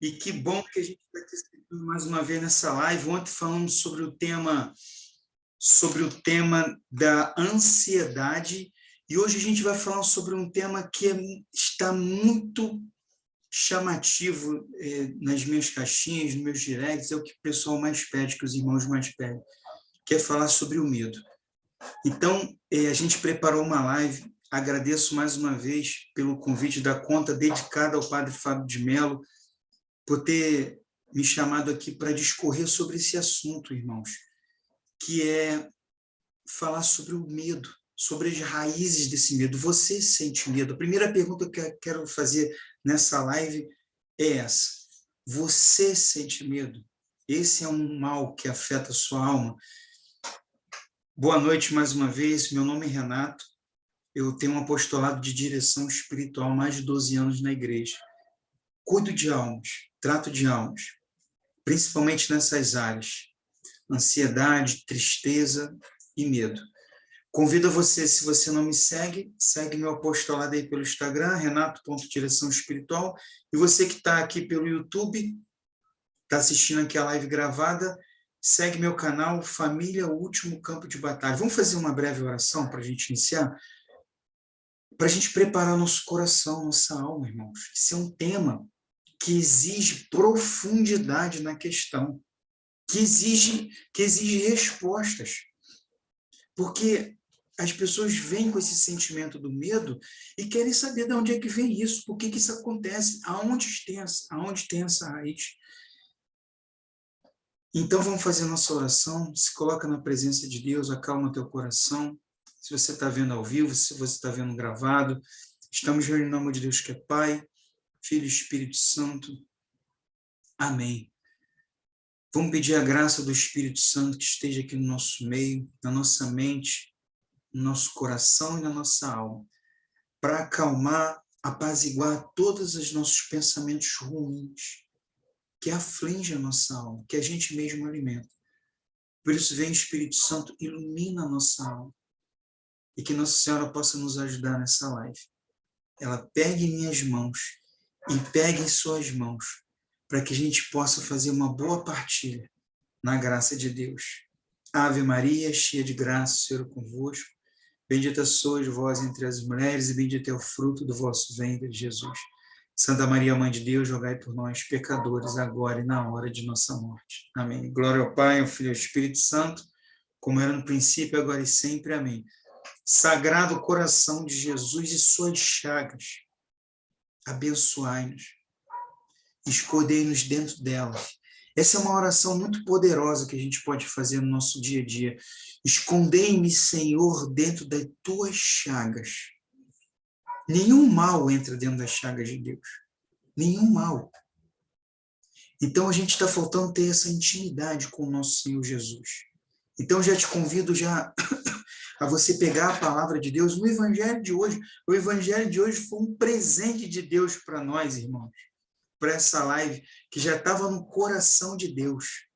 E que bom que a gente vai ter mais uma vez nessa live. Ontem falamos sobre o tema da ansiedade, e hoje a gente vai falar sobre um tema que está muito chamativo nas minhas caixinhas, nos meus directs, é o que o pessoal mais pede, que os irmãos mais pedem, que é falar sobre o medo. Então, a gente preparou uma live, agradeço mais uma vez pelo convite da conta dedicada ao Padre Fábio de Mello, por ter me chamado aqui para discorrer sobre esse assunto, irmãos, que é falar sobre o medo, sobre as raízes desse medo. Você sente medo? A primeira pergunta que eu quero fazer nessa live é essa. Você sente medo? Esse é um mal que afeta a sua alma? Boa noite mais uma vez, meu nome é Renato, eu tenho um apostolado de direção espiritual há mais de 12 anos na igreja. Cuido de almas, trato de almas, principalmente nessas áreas, ansiedade, tristeza e medo. Convido você, se você não me segue, segue meu apostolado aí pelo Instagram, renato.direção espiritual, e você que está aqui pelo YouTube, está assistindo aqui a live gravada, segue meu canal Família Último Campo de Batalha. Vamos fazer uma breve oração para a gente iniciar? Para a gente preparar nosso coração, nossa alma, irmãos. Esse é um tema que exige profundidade na questão, que exige respostas. Porque as pessoas vêm com esse sentimento do medo e querem saber de onde é que vem isso, por que isso acontece, aonde tem essa raiz. Então vamos fazer nossa oração, se coloca na presença de Deus, acalma teu coração. Se você está vendo ao vivo, se você está vendo gravado, estamos reunindo em nome de Deus que é Pai, Filho e Espírito Santo. Amém. Vamos pedir a graça do Espírito Santo que esteja aqui no nosso meio, na nossa mente, no nosso coração e na nossa alma, para acalmar, apaziguar todos os nossos pensamentos ruins, que afligem a nossa alma, que a gente mesmo alimenta. Por isso vem o Espírito Santo, ilumina a nossa alma, e que Nossa Senhora possa nos ajudar nessa live. Ela pegue em minhas mãos e pegue em suas mãos, para que a gente possa fazer uma boa partilha na graça de Deus. Ave Maria, cheia de graça, o Senhor é convosco. Bendita sois vós entre as mulheres, e bendito é o fruto do vosso ventre, Jesus. Santa Maria, Mãe de Deus, rogai por nós, pecadores, agora e na hora de nossa morte. Amém. Glória ao Pai, ao Filho e ao Espírito Santo, como era no princípio, agora e sempre. Amém. Sagrado coração de Jesus e suas chagas, abençoai-nos, escondei-nos dentro delas. Essa é uma oração muito poderosa que a gente pode fazer no nosso dia a dia. Escondei-me, Senhor, dentro das tuas chagas. Nenhum mal entra dentro das chagas de Deus. Nenhum mal. Então a gente está faltando ter essa intimidade com o nosso Senhor Jesus. Então já te convido a você pegar a palavra de Deus no Evangelho de hoje. O Evangelho de hoje foi um presente de Deus para nós, irmãos, para essa live, que já estava no coração de Deus.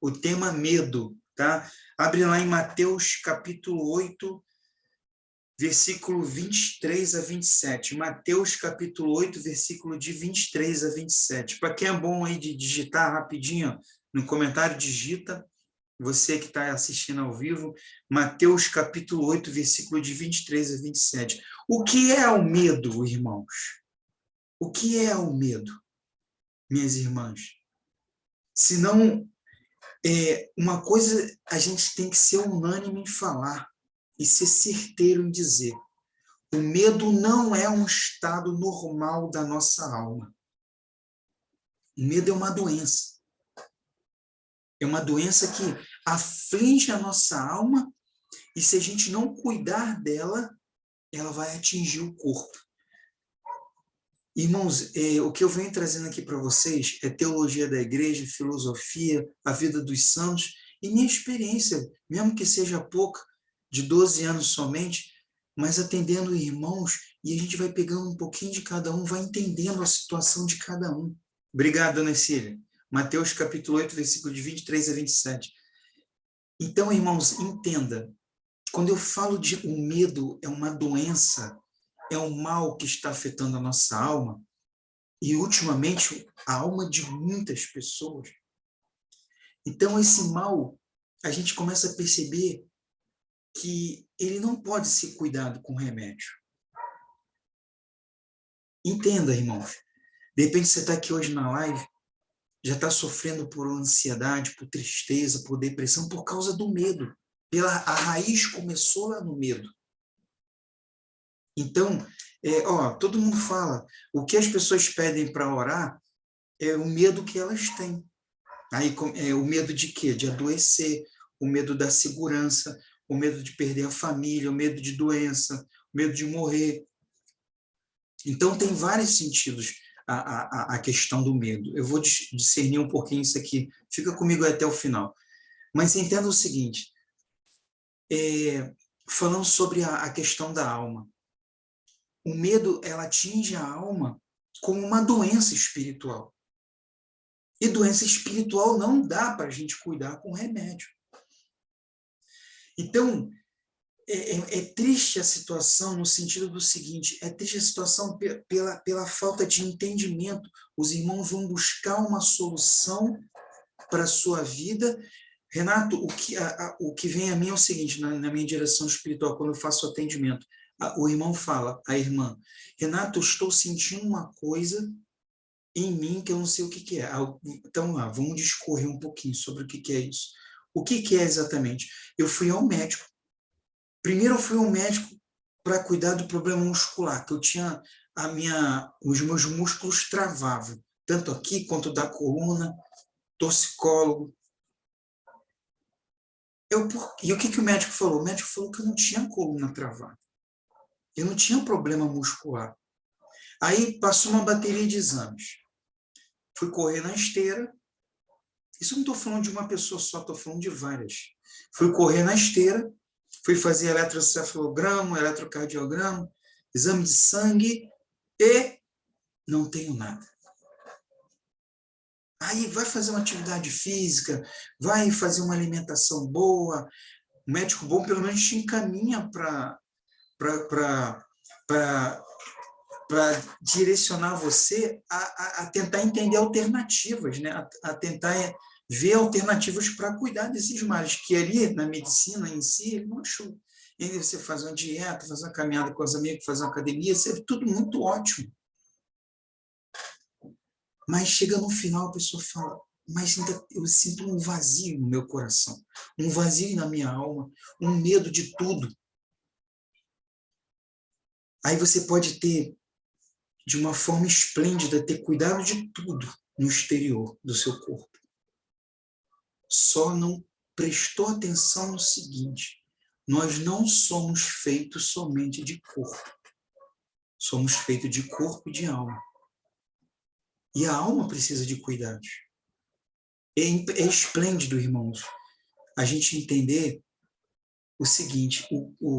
O tema medo, tá? Abre lá em Mateus capítulo 8, versículo 23 a 27. Mateus capítulo 8, versículo de 23 a 27. Para quem é bom aí de digitar rapidinho, no comentário digita, você que está assistindo ao vivo, Mateus capítulo 8, versículo de 23 a 27. O que é o medo, irmãos? O que é o medo, minhas irmãs? Se não, uma coisa a gente tem que ser unânime em falar e ser certeiro em dizer: o medo não é um estado normal da nossa alma. O medo é uma doença. É uma doença que aflige a nossa alma e, se a gente não cuidar dela, ela vai atingir o corpo. Irmãos, o que eu venho trazendo aqui para vocês é teologia da igreja, filosofia, a vida dos santos e minha experiência, mesmo que seja pouca, de 12 anos somente, mas atendendo irmãos, e a gente vai pegando um pouquinho de cada um, vai entendendo a situação de cada um. Obrigado, dona Cília. Mateus capítulo 8, versículo de 23 a 27. Então, irmãos, entenda, quando eu falo de o medo é uma doença, é um mal que está afetando a nossa alma, e ultimamente a alma de muitas pessoas. Então, esse mal, a gente começa a perceber que ele não pode ser cuidado com remédio. Entenda, irmãos. De repente você está aqui hoje na live, já está sofrendo por ansiedade, por tristeza, por depressão, por causa do medo. A raiz começou lá no medo. Então, todo mundo fala, o que as pessoas pedem para orar é o medo que elas têm. Aí, o medo de quê? De adoecer, o medo da segurança, o medo de perder a família, o medo de doença, o medo de morrer. Então, tem vários sentidos a questão do medo. Eu vou discernir um pouquinho isso aqui. Fica comigo até o final. Mas entenda o seguinte, falando sobre a questão da alma. O medo, ela atinge a alma como uma doença espiritual. E doença espiritual não dá para a gente cuidar com remédio. Então, é triste a situação no sentido do seguinte, é triste a situação pela falta de entendimento. Os irmãos vão buscar uma solução para a sua vida. Renato, o que vem a mim é o seguinte, na minha direção espiritual, quando eu faço atendimento, o irmão fala, a irmã, Renato, eu estou sentindo uma coisa em mim que eu não sei o que é. Então, vamos discorrer um pouquinho sobre o que é isso. O que é exatamente? Eu fui ao médico. Primeiro eu fui ao médico para cuidar do problema muscular, que eu tinha os meus músculos travavam, tanto aqui quanto da coluna, torcicólogo. E o que o médico falou? O médico falou que eu não tinha coluna travada. Eu não tinha problema muscular. Aí passou uma bateria de exames. Fui correr na esteira. Isso eu não estou falando de uma pessoa só, estou falando de várias. Fui correr na esteira, fui fazer eletrocefalograma, eletrocardiograma, exame de sangue e não tenho nada. Aí vai fazer uma atividade física, vai fazer uma alimentação boa, o médico bom pelo menos te encaminha para direcionar você a tentar entender alternativas, né? a tentar ver alternativas para cuidar desses males, que ali na medicina em si ele não achou. E aí você faz uma dieta, faz uma caminhada com os amigos, faz uma academia, isso é tudo muito ótimo. Mas chega no final, a pessoa fala, mas ainda eu sinto um vazio no meu coração, um vazio na minha alma, um medo de tudo. Aí você pode ter, de uma forma esplêndida, ter cuidado de tudo no exterior do seu corpo. Só não prestou atenção no seguinte, nós não somos feitos somente de corpo. Somos feitos de corpo e de alma. E a alma precisa de cuidados. É esplêndido, irmãos, a gente entender o seguinte,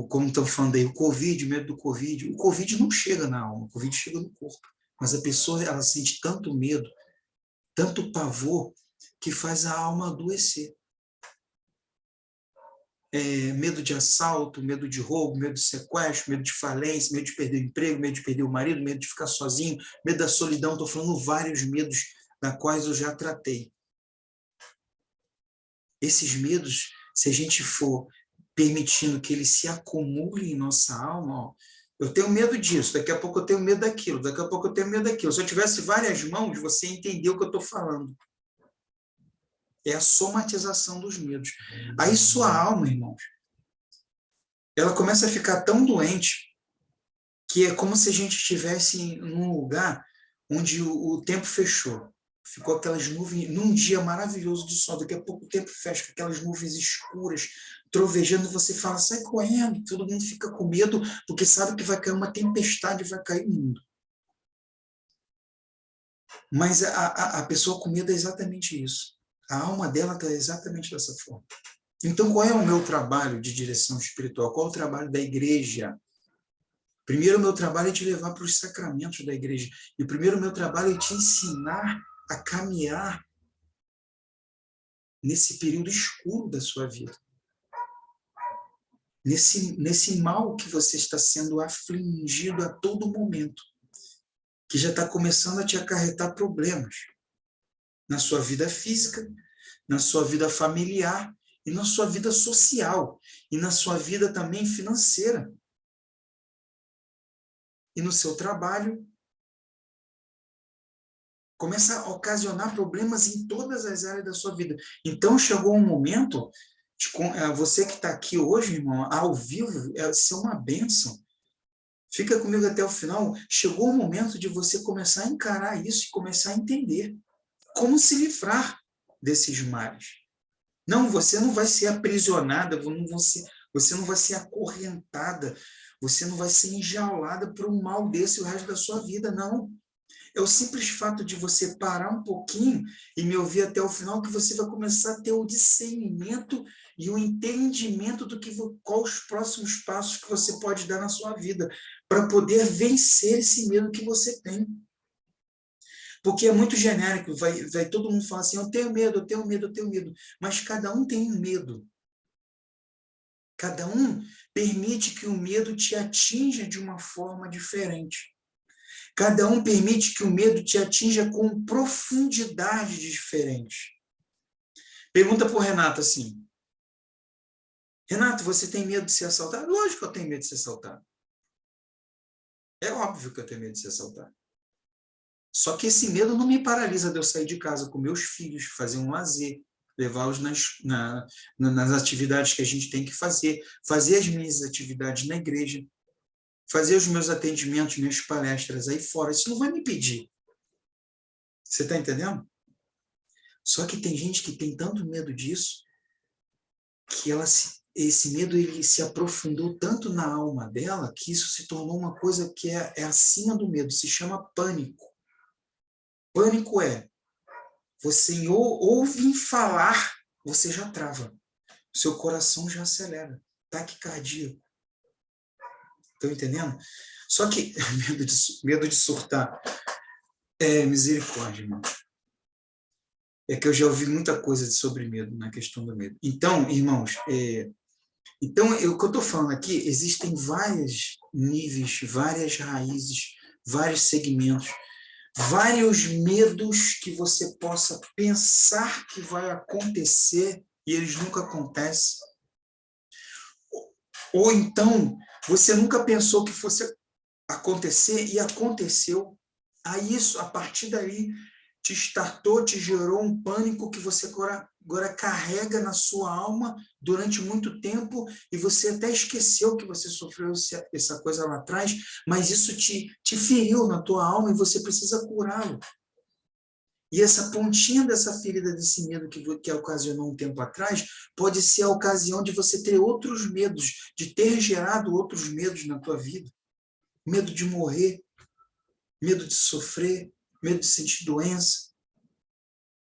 como estão falando aí, o Covid, o medo do Covid, o Covid não chega na alma, o Covid chega no corpo. Mas a pessoa, ela sente tanto medo, tanto pavor, que faz a alma adoecer. Medo de assalto, medo de roubo, medo de sequestro, medo de falência, medo de perder o emprego, medo de perder o marido, medo de ficar sozinho, medo da solidão. Estou falando vários medos da quais eu já tratei. Esses medos, se a gente for permitindo que eles se acumulem em nossa alma, eu tenho medo disso, daqui a pouco eu tenho medo daquilo, daqui a pouco eu tenho medo daquilo. Se eu tivesse várias mãos, você entendeu o que eu estou falando. É a somatização dos medos. Aí sua alma, irmãos, ela começa a ficar tão doente que é como se a gente estivesse num lugar onde o tempo fechou. Ficou aquelas nuvens, num dia maravilhoso de sol, daqui a pouco o tempo fecha, aquelas nuvens escuras, trovejando, você fala, sai correndo, todo mundo fica com medo, porque sabe que vai cair uma tempestade, vai cair o mundo. Mas a pessoa com medo é exatamente isso. A alma dela está exatamente dessa forma. Então, qual é o meu trabalho de direção espiritual? Qual é o trabalho da igreja? Primeiro, o meu trabalho é te levar para os sacramentos da igreja. E primeiro, o meu trabalho é te ensinar a caminhar nesse período escuro da sua vida. Nesse mal que você está sendo afligido a todo momento. que já está começando a te acarretar problemas na sua vida física, na sua vida familiar e na sua vida social e na sua vida também financeira e no seu trabalho. Começa a ocasionar problemas em todas as áreas da sua vida. Então, chegou um momento, você que está aqui hoje, irmão, ao vivo, ser uma bênção. Fica comigo até o final. Chegou o momento de você começar a encarar isso e começar a entender como se livrar desses males. Não, você não vai ser aprisionada, você não vai ser acorrentada, você não vai ser enjaulada por um mal desse o resto da sua vida, não. É o simples fato de você parar um pouquinho e me ouvir até o final que você vai começar a ter o discernimento e o entendimento quais os próximos passos que você pode dar na sua vida para poder vencer esse medo que você tem. Porque é muito genérico, vai todo mundo falar assim, eu tenho medo, eu tenho medo, eu tenho medo. Mas cada um tem um medo. Cada um permite que o medo te atinja de uma forma diferente. Cada um permite que o medo te atinja com profundidade diferente. Pergunta para o Renato assim, Renato, você tem medo de ser assaltado? Lógico que eu tenho medo de ser assaltado. É óbvio que eu tenho medo de ser assaltado. Só que esse medo não me paralisa de eu sair de casa com meus filhos, fazer um lazer, levá-los nas atividades que a gente tem que fazer as minhas atividades na igreja, fazer os meus atendimentos, minhas palestras aí fora. Isso não vai me impedir. Você está entendendo? Só que tem gente que tem tanto medo disso, que esse medo ele se aprofundou tanto na alma dela, que isso se tornou uma coisa que é acima do medo, se chama pânico. Pânico é, você ouve falar, você já trava. Seu coração já acelera. Taquicardia. Estão entendendo? Só que medo de surtar. É misericórdia, irmão. É que eu já ouvi muita coisa sobre medo, na questão do medo. Então, irmãos, o que eu estou falando aqui, existem vários níveis, várias raízes, vários segmentos, vários medos que você possa pensar que vai acontecer e eles nunca acontecem. Ou então, você nunca pensou que fosse acontecer e aconteceu. Aí isso, a partir daí, te startou, te gerou um pânico que você agora carrega na sua alma durante muito tempo e você até esqueceu que você sofreu essa coisa lá atrás, mas isso te feriu na tua alma e você precisa curá-lo. E essa pontinha dessa ferida, desse medo que ocasionou um tempo atrás, pode ser a ocasião de você ter outros medos, de ter gerado outros medos na tua vida. Medo de morrer, medo de sofrer, medo de sentir doença.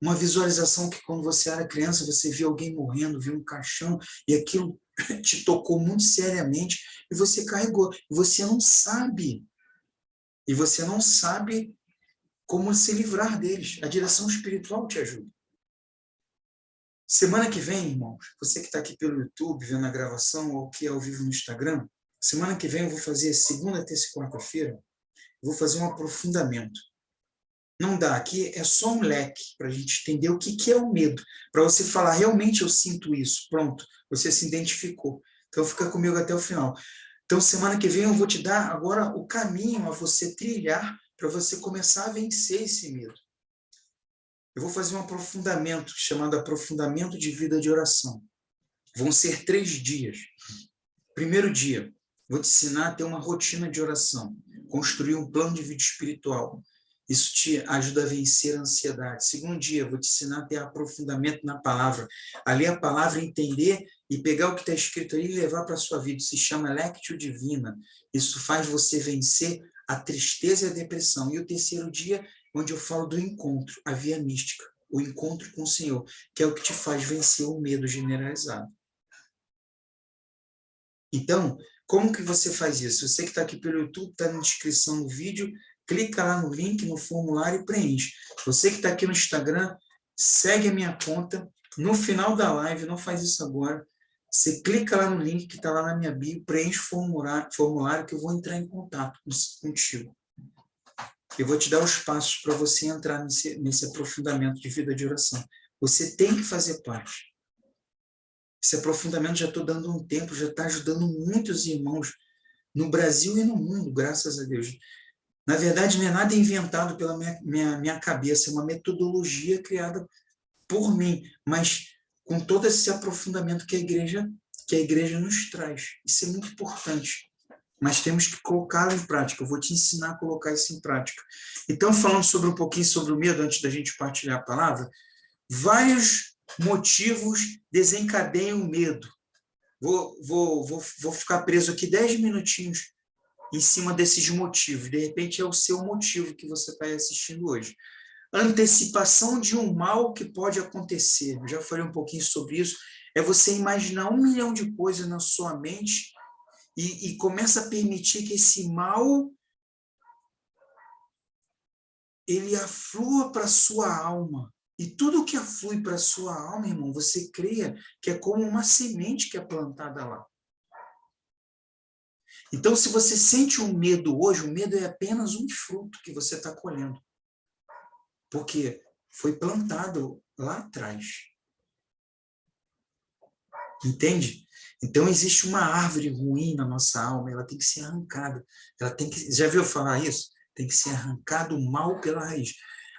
Uma visualização que quando você era criança, você via alguém morrendo, via um caixão, e aquilo te tocou muito seriamente, e você carregou. E você não sabe. E você não sabe como se livrar deles. A direção espiritual te ajuda. Semana que vem, irmãos, você que está aqui pelo YouTube, vendo a gravação, ou que é ao vivo no Instagram, semana que vem eu vou fazer, segunda, terça e quarta-feira, vou fazer um aprofundamento. Não dá, aqui é só um leque para a gente entender o que é o medo. Para você falar, realmente eu sinto isso. Pronto, você se identificou. Então fica comigo até o final. Então semana que vem eu vou te dar agora o caminho a você trilhar para você começar a vencer esse medo. Eu vou fazer um aprofundamento, chamado aprofundamento de vida de oração. Vão ser 3 dias. Primeiro dia, vou te ensinar a ter uma rotina de oração, construir um plano de vida espiritual. Isso te ajuda a vencer a ansiedade. Segundo dia, vou te ensinar a ter aprofundamento na palavra. A ler a palavra, entender e pegar o que está escrito ali e levar para a sua vida. Isso se chama Lectio Divina. Isso faz você vencer a tristeza e a depressão. E o terceiro dia, onde eu falo do encontro, a via mística, o encontro com o Senhor, que é o que te faz vencer o medo generalizado. Então, como que você faz isso? Você que está aqui pelo YouTube, está na descrição do vídeo, clica lá no link, no formulário e preenche. Você que está aqui no Instagram, segue a minha conta. No final da live, não faz isso agora, você clica lá no link que está lá na minha bio, preenche o formulário que eu vou entrar em contato contigo. Eu vou te dar os passos para você entrar nesse aprofundamento de vida de oração. Você tem que fazer parte. Esse aprofundamento já estou dando um tempo, já está ajudando muitos irmãos no Brasil e no mundo, graças a Deus. Na verdade, não é nada inventado pela minha cabeça, é uma metodologia criada por mim, mas com todo esse aprofundamento que a igreja nos traz. Isso é muito importante. Mas temos que colocá-lo em prática. Eu vou te ensinar a colocar isso em prática. Então, falando sobre um pouquinho sobre o medo, antes da gente partilhar a palavra, vários motivos desencadeiam o medo. Vou ficar preso aqui 10 minutinhos em cima desses motivos. De repente, é o seu motivo que você está assistindo hoje. Antecipação de um mal que pode acontecer. Eu já falei um pouquinho sobre isso. É você imaginar 1 milhão de coisas na sua mente e começa a permitir que esse mal ele aflua para a sua alma. E tudo que aflui para a sua alma, irmão, você creia que é como uma semente que é plantada lá. Então, se você sente um medo hoje, o medo é apenas um fruto que você está colhendo. Porque foi plantado lá atrás. Entende? Então, existe uma árvore ruim na nossa alma, ela tem que ser arrancada. Já viu falar isso? Tem que ser arrancado o mal pela raiz.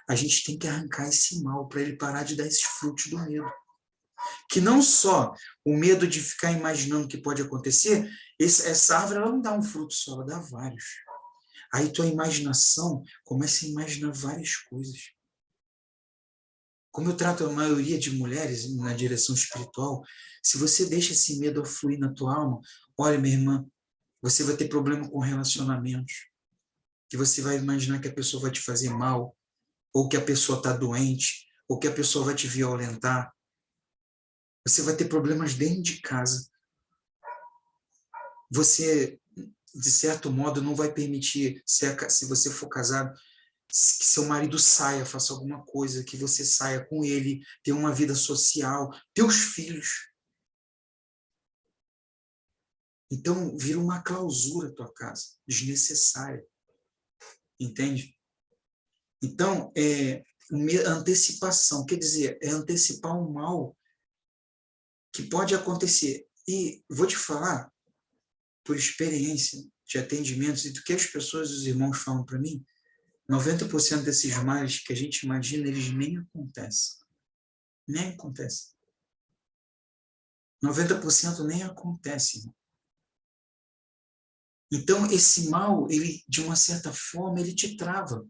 A gente tem que arrancar esse mal para ele parar de dar esses frutos do medo. Que não só o medo de ficar imaginando o que pode acontecer, essa árvore ela não dá um fruto só, ela dá vários. Aí tua imaginação começa a imaginar várias coisas. Como eu trato a maioria de mulheres na direção espiritual, se você deixa esse medo afluir na tua alma, olha, minha irmã, você vai ter problema com relacionamentos, que você vai imaginar que a pessoa vai te fazer mal, ou que a pessoa está doente, ou que a pessoa vai te violentar. Você vai ter problemas dentro de casa. Você, de certo modo, não vai permitir, se você for casado, que seu marido saia, faça alguma coisa, que você saia com ele, tenha uma vida social, teus filhos. Então, vira uma clausura a tua casa, desnecessária. Entende? Então, antecipação, quer dizer, é antecipar um mal que pode acontecer. E vou te falar, por experiência de atendimentos e do que as pessoas, os irmãos falam para mim, 90% desses males que a gente imagina, eles nem acontecem. Nem acontecem. 90% nem acontece, irmão. Então, esse mal, ele, de uma certa forma, ele te trava.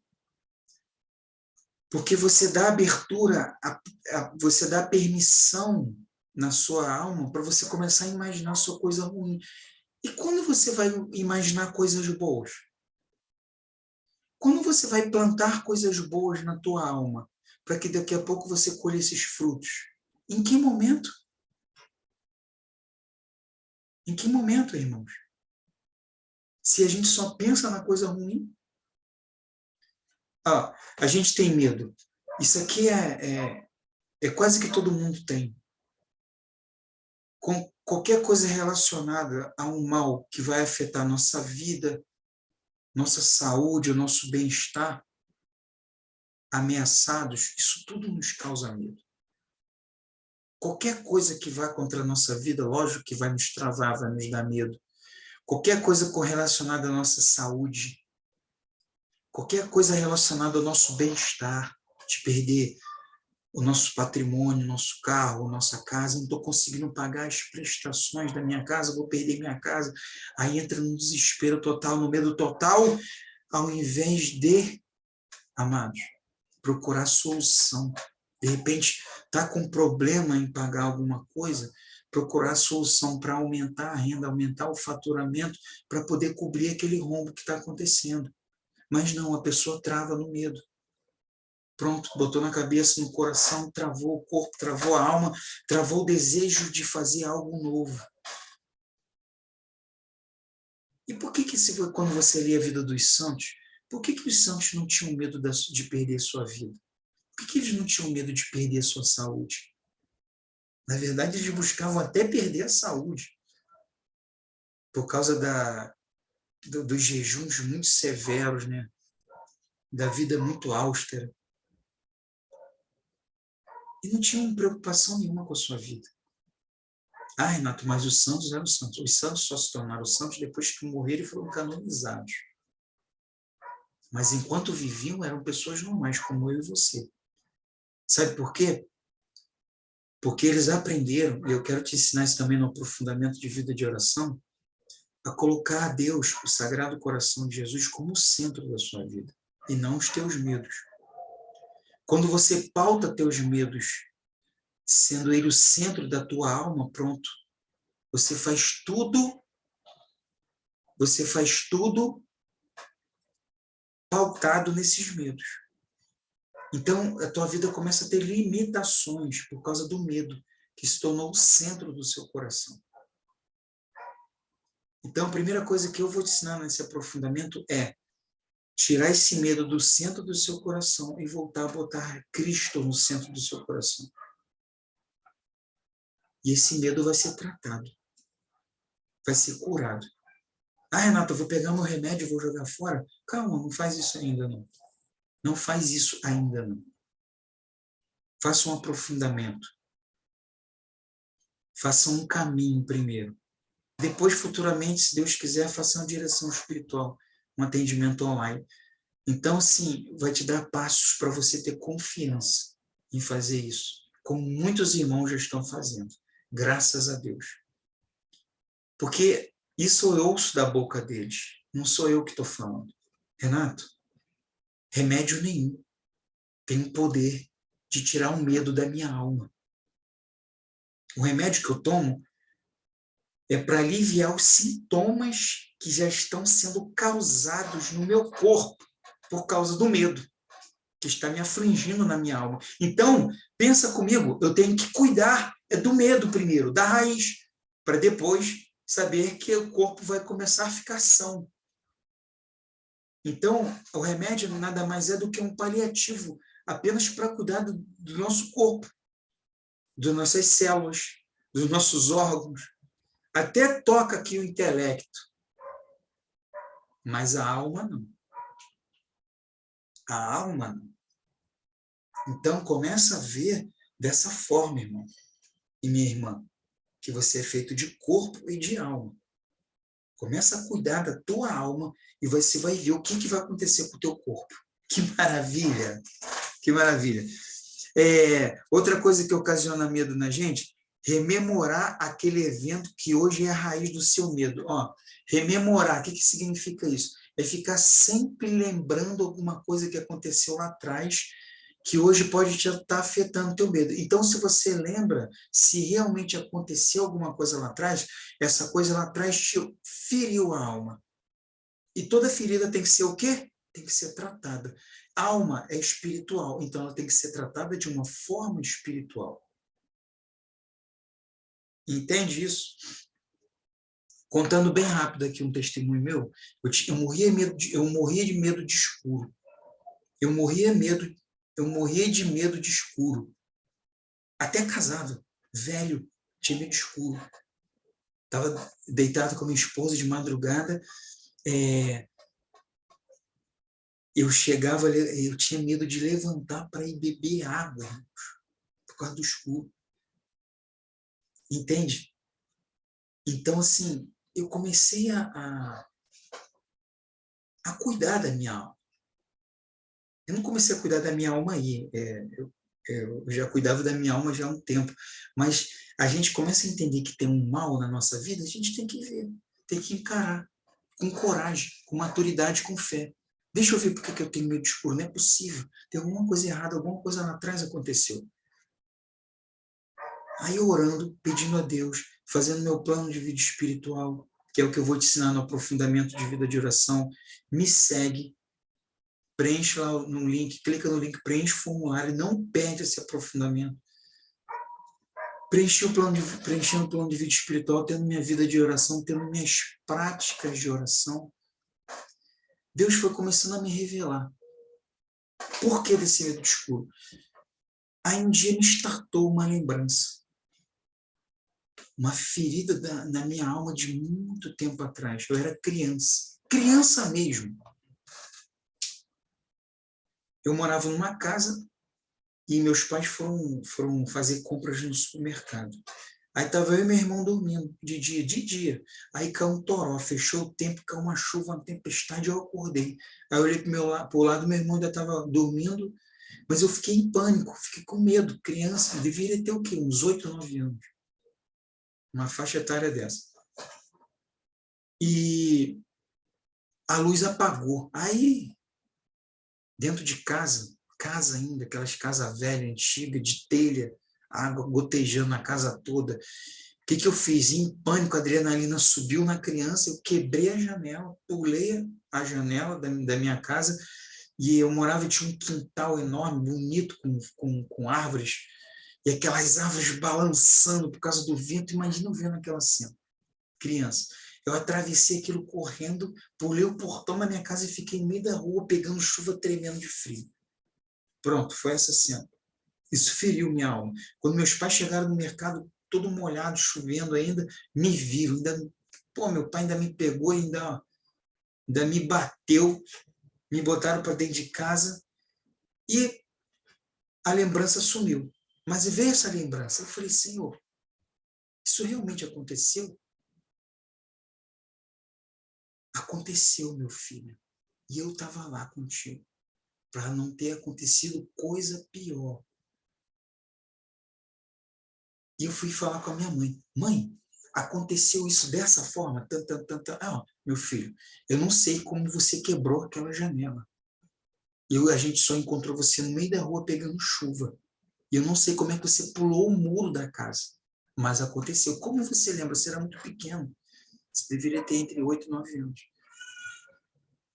Porque você dá abertura, você dá permissão na sua alma para você começar a imaginar sua coisa ruim. E quando você vai imaginar coisas boas? Quando você vai plantar coisas boas na tua alma, para que daqui a pouco você colhe esses frutos? Em que momento? Em que momento, irmãos? Se a gente só pensa na coisa ruim, a gente tem medo. Isso aqui é quase que todo mundo tem. Com qualquer coisa relacionada a um mal que vai afetar nossa vida, nossa saúde, o nosso bem-estar, ameaçados, isso tudo nos causa medo. Qualquer coisa que vá contra a nossa vida, lógico que vai nos travar, vai nos dar medo. Qualquer coisa correlacionada à nossa saúde, qualquer coisa relacionada ao nosso bem-estar, de perder o nosso patrimônio, nosso carro, nossa casa, não estou conseguindo pagar as prestações da minha casa, vou perder minha casa. Aí entra no desespero total, no medo total, ao invés de, amados, procurar solução. De repente, está com problema em pagar alguma coisa, procurar solução para aumentar a renda, aumentar o faturamento, para poder cobrir aquele rombo que está acontecendo. Mas não, a pessoa trava no medo. Pronto, botou na cabeça, no coração, travou o corpo, travou a alma, travou o desejo de fazer algo novo. E por que quando você lê a vida dos santos, por que os santos não tinham medo de perder sua vida? Por que eles não tinham medo de perder a sua saúde? Na verdade, eles buscavam até perder a saúde, por causa dos jejuns muito severos, né? da vida muito austera. E não tinham preocupação nenhuma com a sua vida. Ah, Renato, mas os santos eram santos. Os santos só se tornaram santos depois que morreram e foram canonizados. Mas enquanto viviam, eram pessoas normais, como eu e você. Sabe por quê? Porque eles aprenderam, e eu quero te ensinar isso também no aprofundamento de vida de oração, a colocar a Deus, o Sagrado Coração de Jesus, como o centro da sua vida, e não os teus medos. Quando você pauta teus medos, sendo ele o centro da tua alma, pronto, você faz tudo pautado nesses medos. Então, a tua vida começa a ter limitações por causa do medo, que se tornou o centro do seu coração. Então, a primeira coisa que eu vou te ensinar nesse aprofundamento é tirar esse medo do centro do seu coração e voltar a botar Cristo no centro do seu coração. E esse medo vai ser tratado, vai ser curado. Ah, Renato, eu vou pegar meu remédio e vou jogar fora? Calma, não faz isso ainda não. Não faz isso ainda não. Faça um aprofundamento. Faça um caminho primeiro. Depois, futuramente, se Deus quiser, faça uma direção espiritual, um atendimento online. Então, assim, vai te dar passos para você ter confiança em fazer isso, como muitos irmãos já estão fazendo, graças a Deus. Porque isso eu ouço da boca deles, não sou eu que estou falando. Renato, remédio nenhum tem o poder de tirar o medo da minha alma. O remédio que eu tomo é para aliviar os sintomas que já estão sendo causados no meu corpo por causa do medo que está me afligindo na minha alma. Então, pensa comigo, eu tenho que cuidar do medo primeiro, da raiz, para depois saber que o corpo vai começar a ficar são. Então, o remédio nada mais é do que um paliativo, apenas para cuidar do nosso corpo, das nossas células, dos nossos órgãos. Até toca aqui o intelecto, mas a alma não. A alma não. Então, começa a ver dessa forma, irmão e minha irmã, que você é feito de corpo e de alma. Começa a cuidar da tua alma e você vai ver o que vai acontecer com o teu corpo. Que maravilha! Que maravilha! Outra coisa que ocasiona medo na gente, rememorar aquele evento que hoje é a raiz do seu medo. Ó, rememorar, o que significa isso? É ficar sempre lembrando alguma coisa que aconteceu lá atrás, que hoje pode estar afetando o teu medo. Então, se você lembra, se realmente aconteceu alguma coisa lá atrás, essa coisa lá atrás te feriu a alma. E toda ferida tem que ser o quê? Tem que ser tratada. Alma é espiritual, então ela tem que ser tratada de uma forma espiritual. Entende isso? Contando bem rápido aqui um testemunho meu, eu morria de medo de escuro. Eu morria de medo de escuro. Até casado, velho, tinha medo de escuro. Estava deitado com a minha esposa de madrugada, eu tinha medo de levantar para ir beber água, por causa do escuro. Entende? Então, assim, eu comecei a cuidar da minha alma. Eu não comecei a cuidar da minha alma aí. Eu já cuidava da minha alma já há um tempo. Mas a gente começa a entender que tem um mal na nossa vida, a gente tem que ver, tem que encarar, com coragem, com maturidade, com fé. Deixa eu ver por que eu tenho medo de escuro. Não é possível. Tem alguma coisa errada, alguma coisa lá atrás aconteceu. Aí orando, pedindo a Deus, fazendo meu plano de vida espiritual, que é o que eu vou te ensinar no aprofundamento de vida de oração. Me segue, preenche lá no link, clica no link, preenche o formulário, não perde esse aprofundamento. Preenchendo o plano de vida espiritual, tendo minha vida de oração, tendo minhas práticas de oração. Deus foi começando a me revelar. Por que desse medo escuro? Aí um dia me startou uma lembrança. Uma ferida na minha alma de muito tempo atrás. Eu era criança. Criança mesmo. Eu morava numa casa e meus pais foram fazer compras no supermercado. Aí estava eu e meu irmão dormindo, de dia. Aí caiu um toró, fechou o tempo, caiu uma chuva, uma tempestade, eu acordei. Aí eu olhei para o lado, meu irmão ainda estava dormindo, mas eu fiquei em pânico, fiquei com medo. Criança, deveria ter o quê? Uns 8, 9 anos. Uma faixa etária dessa. E a luz apagou. Aí, dentro de casa ainda, aquelas casas velhas, antigas, de telha, água gotejando na casa toda. O que eu fiz? Em pânico, a adrenalina subiu na criança, eu quebrei a janela, pulei a janela da minha casa, e eu morava, tinha um quintal enorme, bonito, com árvores, e aquelas árvores balançando por causa do vento. Imagina eu vendo aquela cena, criança. Eu atravessei aquilo correndo, pulei o portão da minha casa e fiquei no meio da rua, pegando chuva, tremendo de frio. Pronto, foi essa cena. Isso feriu minha alma. Quando meus pais chegaram no mercado, todo molhado, chovendo ainda, me viram. Meu pai ainda me pegou, ainda me bateu, me botaram para dentro de casa e a lembrança sumiu. Mas veio essa lembrança. Eu falei, Senhor, isso realmente aconteceu? Aconteceu, meu filho. E eu estava lá contigo, para não ter acontecido coisa pior. E eu fui falar com a minha mãe. Mãe, aconteceu isso dessa forma? Meu filho, eu não sei como você quebrou aquela janela. A gente só encontrou você no meio da rua pegando chuva. E eu não sei como é que você pulou o muro da casa. Mas aconteceu. Como você lembra? Você era muito pequeno. Você deveria ter entre 8 e 9 anos.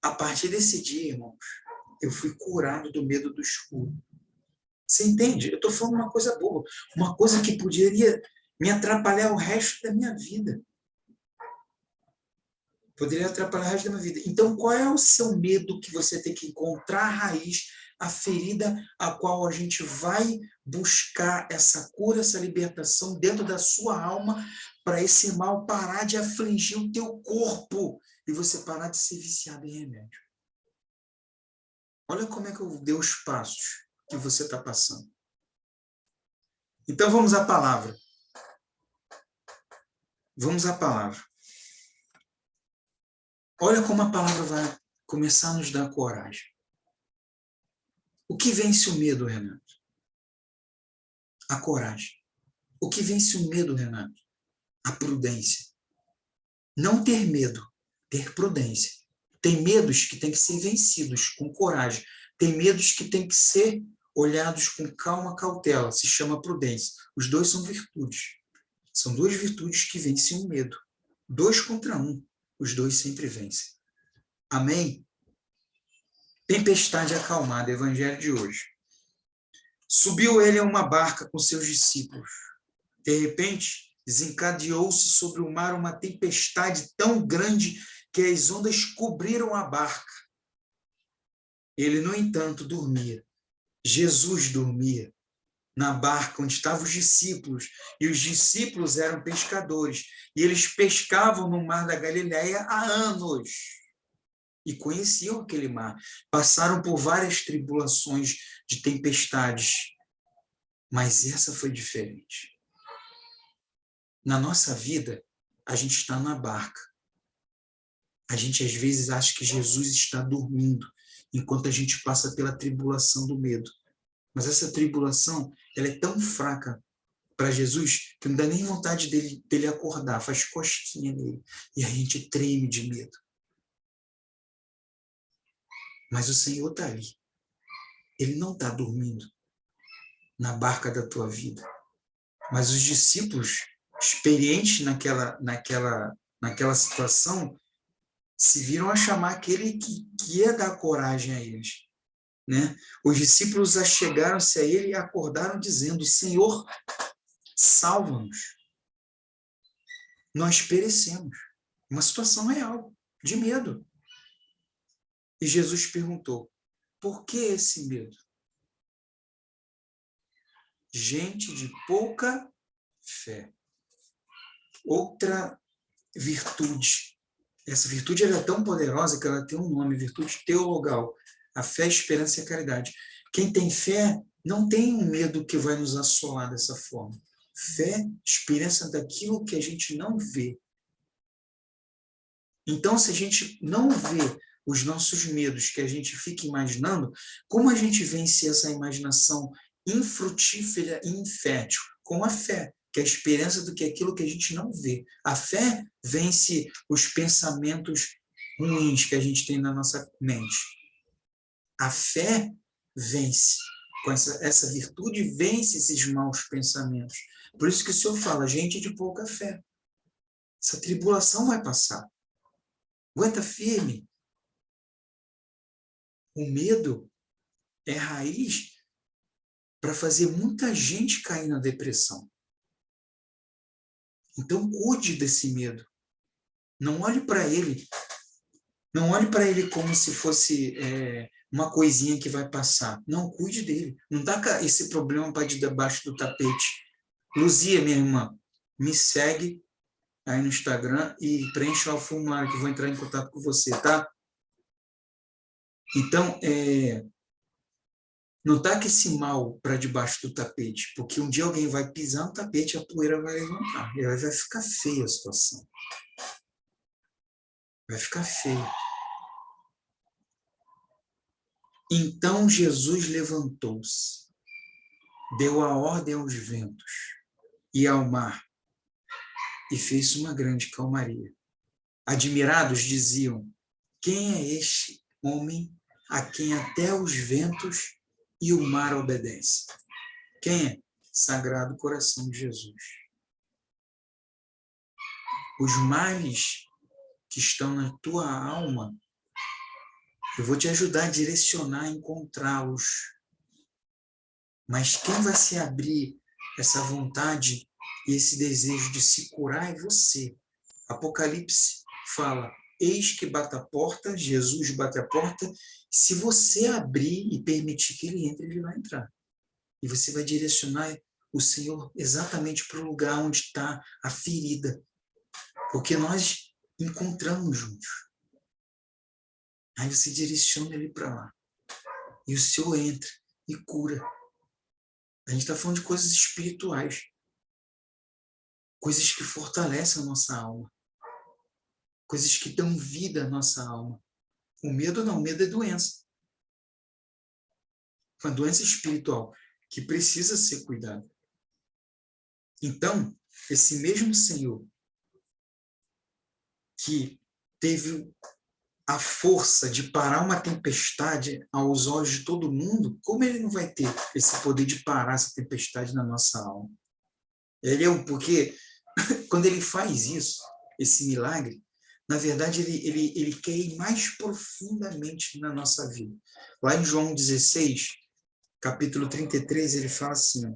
A partir desse dia, irmãos, eu fui curado do medo do escuro. Você entende? Eu estou falando uma coisa boa. Uma coisa que poderia me atrapalhar o resto da minha vida. Poderia atrapalhar o resto da minha vida. Então, qual é o seu medo que você tem que encontrar a raiz, a ferida a qual a gente vai buscar essa cura, essa libertação dentro da sua alma, para esse mal parar de afligir o teu corpo e você parar de ser viciado em remédio. Olha como é que eu dei os passos que você está passando. Então, vamos à palavra. Vamos à palavra. Olha como a palavra vai começar a nos dar coragem. O que vence o medo, Renato? A coragem. O que vence o medo, Renato? A prudência. Não ter medo, ter prudência. Tem medos que têm que ser vencidos com coragem. Tem medos que têm que ser olhados com calma, cautela. Se chama prudência. Os dois são virtudes. São duas virtudes que vencem o medo. 2 contra 1. Os dois sempre vencem. Amém? Tempestade acalmada, evangelho de hoje. Subiu ele a uma barca com seus discípulos. De repente, desencadeou-se sobre o mar uma tempestade tão grande que as ondas cobriram a barca. Ele, no entanto, dormia. Jesus dormia na barca onde estavam os discípulos, e os discípulos eram pescadores, e eles pescavam no mar da Galileia há anos. E conheciam aquele mar. Passaram por várias tribulações de tempestades, mas essa foi diferente. Na nossa vida, a gente está na barca. A gente, às vezes, acha que Jesus está dormindo, enquanto a gente passa pela tribulação do medo. Mas essa tribulação, ela é tão fraca para Jesus que não dá nem vontade dele acordar, faz cosquinha nele. E a gente treme de medo. Mas o Senhor está ali. Ele não está dormindo na barca da tua vida. Mas os discípulos, experientes naquela situação, se viram a chamar aquele que ia dar coragem a eles. Né? Os discípulos achegaram-se a ele e acordaram dizendo: Senhor, salva-nos. Nós perecemos. Uma situação real, de medo. E Jesus perguntou: por que esse medo? Gente de pouca fé. Outra virtude. Essa virtude ela é tão poderosa que ela tem um nome, virtude teologal. A fé, a esperança e a caridade. Quem tem fé não tem um medo que vai nos assolar dessa forma. Fé, esperança daquilo que a gente não vê. Então, se a gente não vê os nossos medos que a gente fica imaginando, como a gente vence essa imaginação infrutífera e infértil? Com a fé, que é a esperança do que é aquilo que a gente não vê. A fé vence os pensamentos ruins que a gente tem na nossa mente. A fé vence, com essa virtude, vence esses maus pensamentos. Por isso que o Senhor fala, gente de pouca fé. Essa tribulação vai passar. Aguenta firme. O medo é raiz para fazer muita gente cair na depressão. Então, cuide desse medo. Não olhe para ele. Não olhe para ele como se fosse uma coisinha que vai passar. Não, cuide dele. Não taca esse problema para debaixo do tapete. Luzia, minha irmã, me segue aí no Instagram e preencha o formulário que eu vou entrar em contato com você, tá? Então, não taca esse mal para debaixo do tapete, porque um dia alguém vai pisar no tapete e a poeira vai levantar. E aí vai ficar feia a situação. Vai ficar feia. Então Jesus levantou-se, deu a ordem aos ventos e ao mar, e fez uma grande calmaria. Admirados diziam, quem é este homem a quem até os ventos e o mar obedecem? Quem é? Sagrado Coração de Jesus. Os males que estão na tua alma, eu vou te ajudar a direcionar, a encontrá-los. Mas quem vai se abrir essa vontade e esse desejo de se curar é você. Apocalipse fala, eis que bate a porta, Jesus bate a porta, se você abrir e permitir que ele entre, ele vai entrar. E você vai direcionar o Senhor exatamente para o lugar onde está a ferida. Porque nós encontramos juntos. Aí você direciona ele para lá. E o Senhor entra e cura. A gente está falando de coisas espirituais. Coisas que fortalecem a nossa alma. Coisas que dão vida à nossa alma. O medo não, o medo é doença. Uma doença espiritual que precisa ser cuidada. Então, esse mesmo Senhor que teve a força de parar uma tempestade aos olhos de todo mundo, como ele não vai ter esse poder de parar essa tempestade na nossa alma? Porque quando ele faz isso, esse milagre, na verdade ele quer ir mais profundamente na nossa vida. Lá em João 16, capítulo 33, ele fala assim,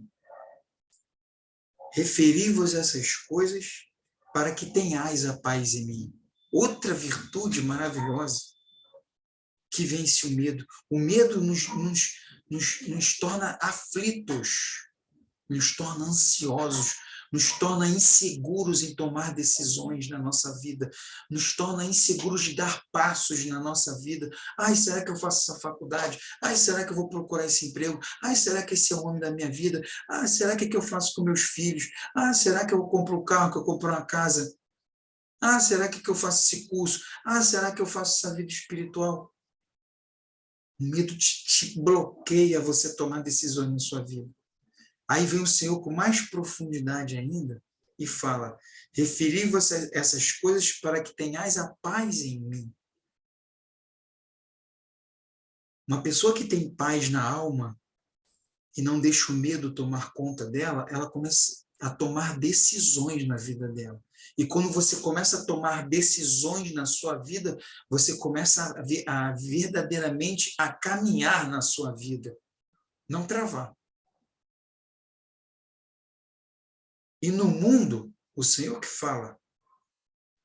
referi-vos essas coisas para que tenhais a paz em mim. Outra virtude maravilhosa que vence o medo. O medo nos torna aflitos, nos torna ansiosos, nos torna inseguros em tomar decisões na nossa vida, nos torna inseguros de dar passos na nossa vida. Ai, será que eu faço essa faculdade? Ai, será que eu vou procurar esse emprego? Ai, será que esse é o homem da minha vida? Ah, será que eu faço com meus filhos? Ah, será que eu compro um carro, que eu compro uma casa? Ah, será que eu faço esse curso? Ah, será que eu faço essa vida espiritual? O medo te bloqueia você tomar decisões na sua vida. Aí vem o Senhor com mais profundidade ainda e fala, referi-vos essas coisas para que tenhais a paz em mim. Uma pessoa que tem paz na alma e não deixa o medo tomar conta dela, ela começa a tomar decisões na vida dela. E quando você começa a tomar decisões na sua vida, você começa a verdadeiramente a caminhar na sua vida, não travar. E no mundo, o Senhor que fala,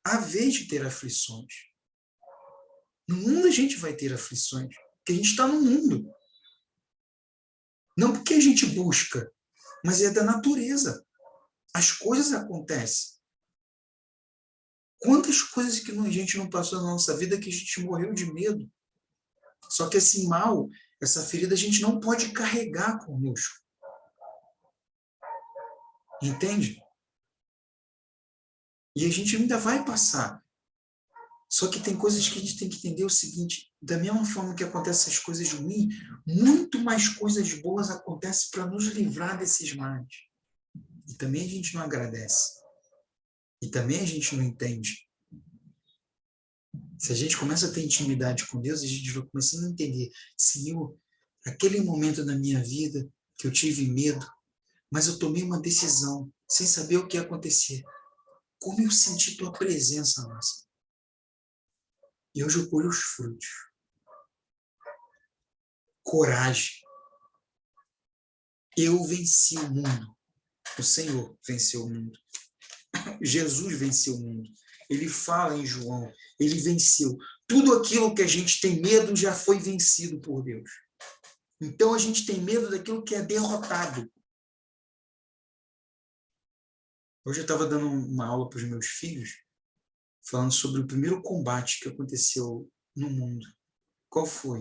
há vez de ter aflições. No mundo a gente vai ter aflições, porque a gente está no mundo. Não porque a gente busca, mas é da natureza. As coisas acontecem. Quantas coisas que a gente não passou na nossa vida que a gente morreu de medo? Só que esse mal, essa ferida, a gente não pode carregar conosco. Entende? E a gente ainda vai passar. Só que tem coisas que a gente tem que entender o seguinte, da mesma forma que acontecem essas coisas ruins, muito mais coisas boas acontecem para nos livrar desses males. E também a gente não agradece. E também a gente não entende. Se a gente começa a ter intimidade com Deus, a gente vai começando a entender, Senhor, aquele momento da minha vida que eu tive medo, mas eu tomei uma decisão, sem saber o que ia acontecer. Como eu senti tua presença, nossa. E hoje eu colho os frutos. Coragem. Eu venci o mundo. O Senhor venceu o mundo. Jesus venceu o mundo. Ele fala em João, ele venceu. Tudo aquilo que a gente tem medo já foi vencido por Deus. Então a gente tem medo daquilo que é derrotado. Hoje eu estava dando uma aula para os meus filhos, falando sobre o primeiro combate que aconteceu no mundo. Qual foi?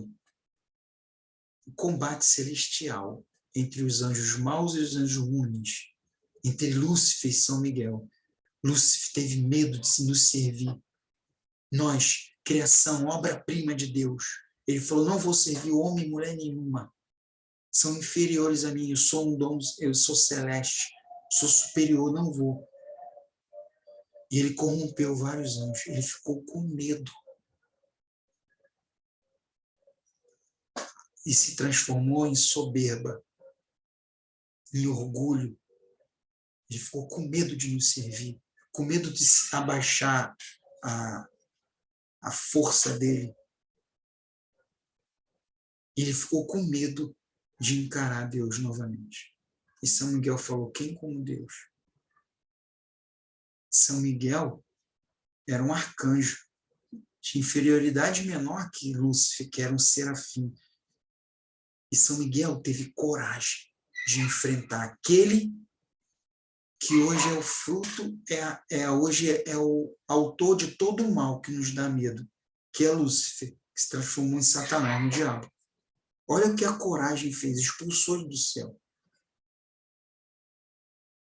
O combate celestial entre os anjos maus e os anjos ruins, entre Lúcifer e São Miguel. Lúcifer teve medo de nos servir. Nós, criação, obra-prima de Deus. Ele falou, não vou servir homem e mulher nenhuma. São inferiores a mim, eu sou um dom, eu sou celeste, sou superior, não vou. E ele corrompeu vários anjos, ele ficou com medo. E se transformou em soberba, em orgulho. Ele ficou com medo de nos servir, com medo de abaixar a força dele. E ele ficou com medo de encarar Deus novamente. E São Miguel falou, quem como Deus? São Miguel era um arcanjo, de inferioridade menor que Lúcifer, que era um serafim. E São Miguel teve coragem de enfrentar aquele que hoje é o fruto, hoje é o autor de todo o mal que nos dá medo, que é Lúcifer, que se transformou em Satanás, no diabo. Olha o que a coragem fez, expulsou ele do céu.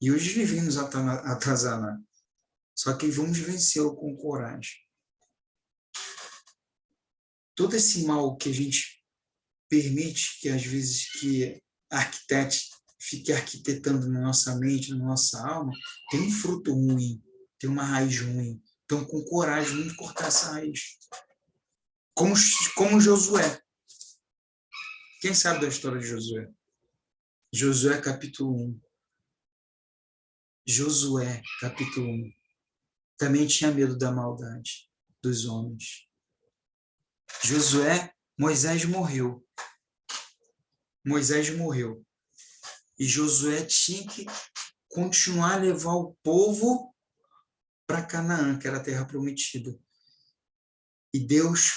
E hoje vivemos atrasados. Só que vamos vencê-lo com coragem. Todo esse mal que a gente permite que, às vezes, que arquitetos fique arquitetando na nossa mente, na nossa alma, tem um fruto ruim, tem uma raiz ruim. Então, com coragem, vamos cortar essa raiz. Como Josué. Quem sabe da história de Josué? Josué, capítulo 1. Josué, capítulo 1. Também tinha medo da maldade dos homens. Josué, Moisés morreu. E Josué tinha que continuar a levar o povo para Canaã, que era a terra prometida. E Deus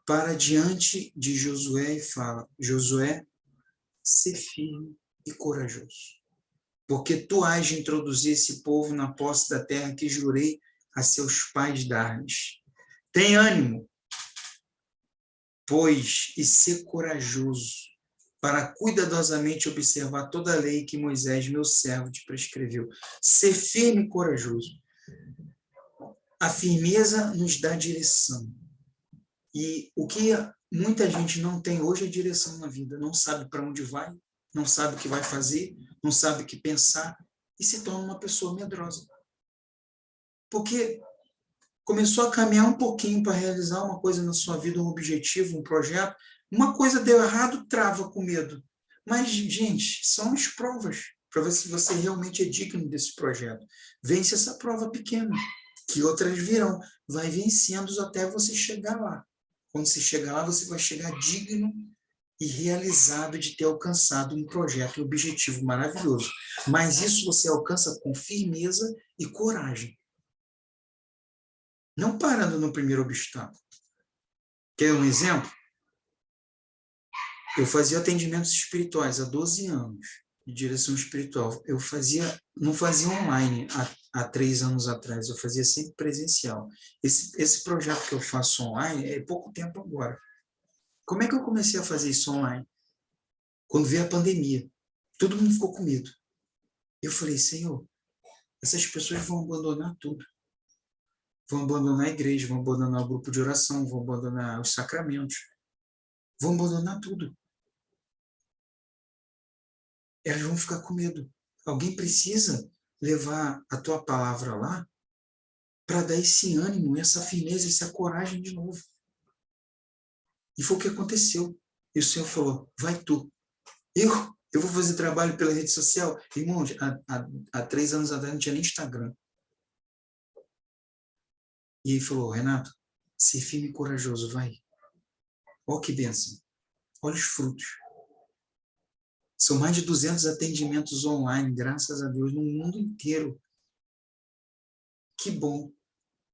para diante de Josué e fala, Josué, ser firme e corajoso, porque tu hás de introduzir esse povo na posse da terra que jurei a seus pais dar-lhes. Tem ânimo, pois, e ser corajoso, para cuidadosamente observar toda a lei que Moisés, meu servo, te prescreveu. Ser firme e corajoso. A firmeza nos dá direção. E o que muita gente não tem hoje é direção na vida. Não sabe para onde vai, não sabe o que vai fazer, não sabe o que pensar e se torna uma pessoa medrosa. Porque começou a caminhar um pouquinho para realizar uma coisa na sua vida, um objetivo, um projeto, uma coisa deu errado, trava com medo. Mas, gente, são as provas para ver se você realmente é digno desse projeto. Vence essa prova pequena, que outras virão. Vai vencendo até você chegar lá. Quando você chegar lá, você vai chegar digno e realizado de ter alcançado um projeto, um objetivo maravilhoso. Mas isso você alcança com firmeza e coragem. Não parando no primeiro obstáculo. Quer um exemplo? Eu fazia atendimentos espirituais há 12 anos, de direção espiritual. Não fazia online há 3 anos atrás, eu fazia sempre presencial. Esse projeto que eu faço online é pouco tempo agora. Como é que eu comecei a fazer isso online? Quando veio a pandemia, todo mundo ficou com medo. Eu falei, Senhor, essas pessoas vão abandonar tudo. Vão abandonar a igreja, vão abandonar o grupo de oração, vão abandonar os sacramentos, vão abandonar tudo. Elas vão ficar com medo. Alguém precisa levar a tua palavra lá para dar esse ânimo, essa firmeza, essa coragem de novo. E foi o que aconteceu. E o Senhor falou, vai tu. Eu vou fazer trabalho pela rede social. Irmãos, há 3 anos atrás não tinha nem Instagram. E ele falou, Renato, ser firme e corajoso, vai. Olha que bênção. Olha os frutos. São mais de 200 atendimentos online, graças a Deus, no mundo inteiro. Que bom.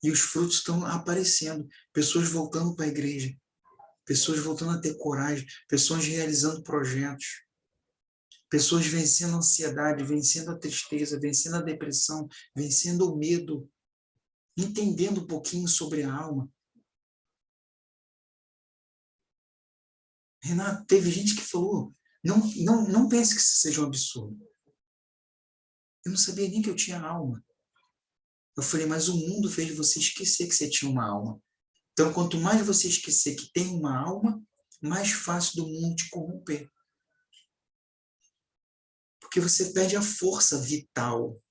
E os frutos estão aparecendo. Pessoas voltando para a igreja. Pessoas voltando a ter coragem. Pessoas realizando projetos. Pessoas vencendo a ansiedade, vencendo a tristeza, vencendo a depressão, vencendo o medo. Entendendo um pouquinho sobre a alma. Renato, teve gente que falou, não pense que isso seja um absurdo. Eu não sabia nem que eu tinha alma. Eu falei, mas o mundo fez você esquecer que você tinha uma alma. Então, quanto mais você esquecer que tem uma alma, mais fácil do mundo te corromper. Porque você perde a força vital.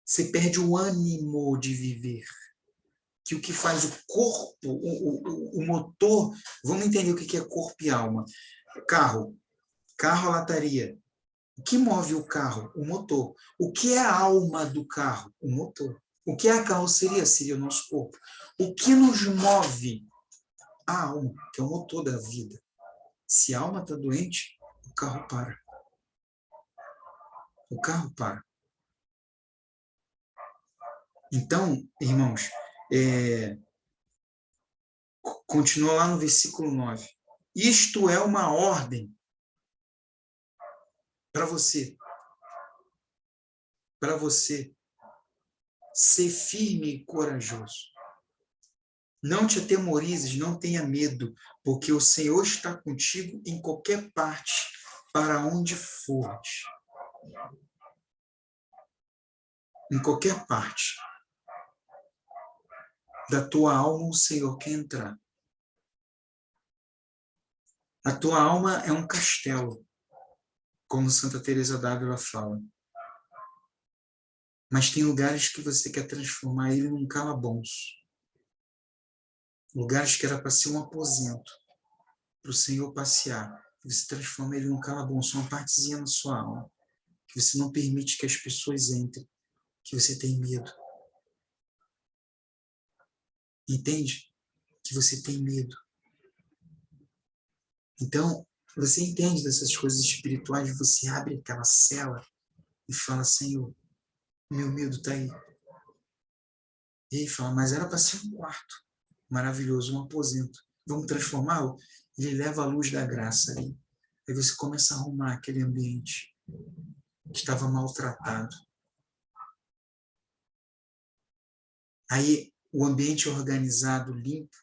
Você perde o ânimo de viver. Que o que faz o corpo, o motor... Vamos entender o que é corpo e alma. Carro a lataria. O que move o carro? O motor. O que é a alma do carro? O motor. O que é a carroceria? Seria o nosso corpo. O que nos move? A alma, que é o motor da vida. Se a alma está doente, o carro para. O carro para. Então, irmãos, continua lá no versículo 9. Isto é uma ordem para você. Para você ser firme e corajoso. Não te atemorizes, não tenha medo, porque o Senhor está contigo em qualquer parte, para onde fores. Em qualquer parte da tua alma, o Senhor quer entrar. A tua alma é um castelo, como Santa Teresa d'Ávila fala. Mas tem lugares que você quer transformar ele num calabouço. Lugares que era para ser um aposento, para o Senhor passear. Você transforma ele num calabouço, uma partezinha na sua alma. Que você não permite que as pessoas entrem. Que você tem medo. Entende? Que você tem medo. Então, você entende dessas coisas espirituais, você abre aquela cela e fala, Senhor, meu medo está aí. E aí fala, mas era para ser um quarto maravilhoso, um aposento. Vamos transformá-lo? Ele leva a luz da graça ali. Aí você começa a arrumar aquele ambiente que estava maltratado. Aí o ambiente organizado, limpo,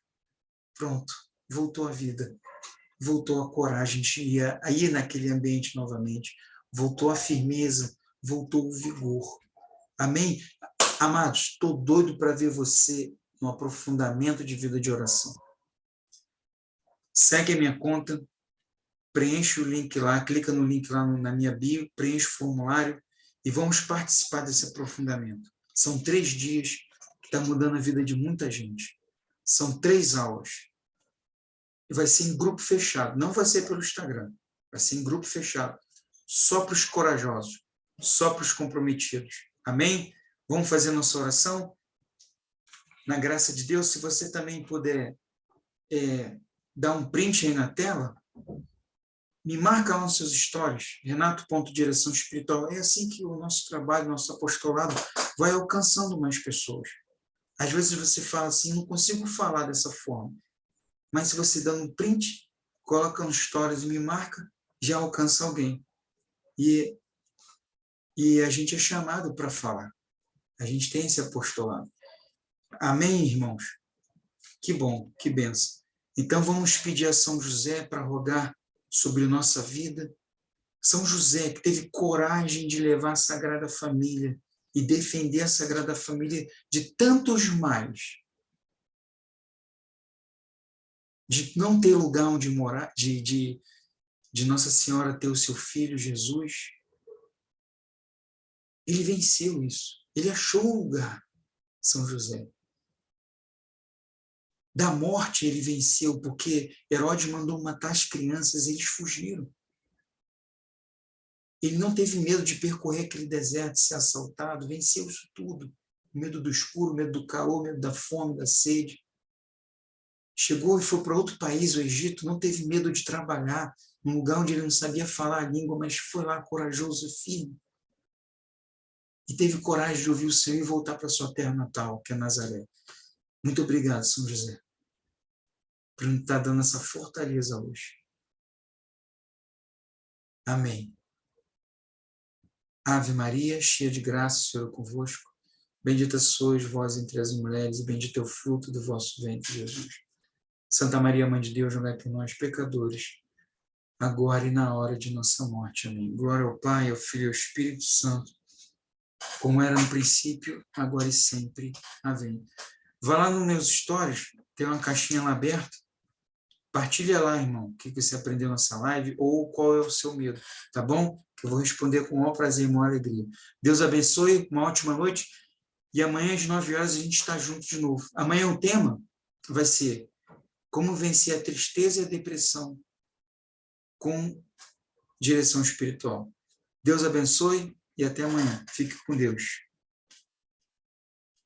pronto, voltou a vida. Voltou a coragem de ir naquele ambiente novamente. Voltou a firmeza, voltou o vigor. Amém? Amados, estou doido para ver você no aprofundamento de vida de oração. Segue a minha conta, preenche o link lá, clica no link lá na minha bio, preenche o formulário e vamos participar desse aprofundamento. São 3 dias que está mudando a vida de muita gente. São 3 aulas. E vai ser em grupo fechado, não vai ser pelo Instagram, vai ser em grupo fechado, só para os corajosos, só para os comprometidos. Amém? Vamos fazer nossa oração? Na graça de Deus, se você também puder dar um print aí na tela, me marca lá nos seus stories, Renato.direção espiritual. É assim que o nosso trabalho, nosso apostolado vai alcançando mais pessoas. Às vezes você fala assim, não consigo falar dessa forma. Mas se você dá um print, coloca nos stories e me marca, já alcança alguém. E a gente é chamado para falar. A gente tem esse apostolado. Amém, irmãos? Que bom, que benção. Então vamos pedir a São José para rogar sobre nossa vida. São José, que teve coragem de levar a Sagrada Família e defender a Sagrada Família de tantos males, de não ter lugar onde morar, de Nossa Senhora ter o seu filho, Jesus. Ele venceu isso. Ele achou o lugar, São José. Da morte ele venceu, porque Herodes mandou matar as crianças, eles fugiram. Ele não teve medo de percorrer aquele deserto, ser assaltado, venceu isso tudo. O medo do escuro, o medo do calor, o medo da fome, da sede. Chegou e foi para outro país, o Egito, não teve medo de trabalhar, num lugar onde ele não sabia falar a língua, mas foi lá corajoso e firme. E teve coragem de ouvir o Senhor e voltar para sua terra natal, que é Nazaré. Muito obrigado, São José, por nos estar dando essa fortaleza hoje. Amém. Ave Maria, cheia de graça, o Senhor é convosco. Bendita sois vós entre as mulheres, e bendito é o fruto do vosso ventre, Jesus. Santa Maria, Mãe de Deus, rogai por nós, pecadores, agora e na hora de nossa morte. Amém. Glória ao Pai, ao Filho e ao Espírito Santo, como era no princípio, agora e sempre. Amém. Vá lá nos meus stories, tem uma caixinha lá aberta. Partilha lá, irmão, o que você aprendeu nessa live ou qual é o seu medo, tá bom? Eu vou responder com o maior prazer e maior alegria. Deus abençoe, uma ótima noite. E amanhã às 9 horas a gente está junto de novo. Amanhã o tema vai ser como vencer a tristeza e a depressão com direção espiritual. Deus abençoe e até amanhã. Fique com Deus.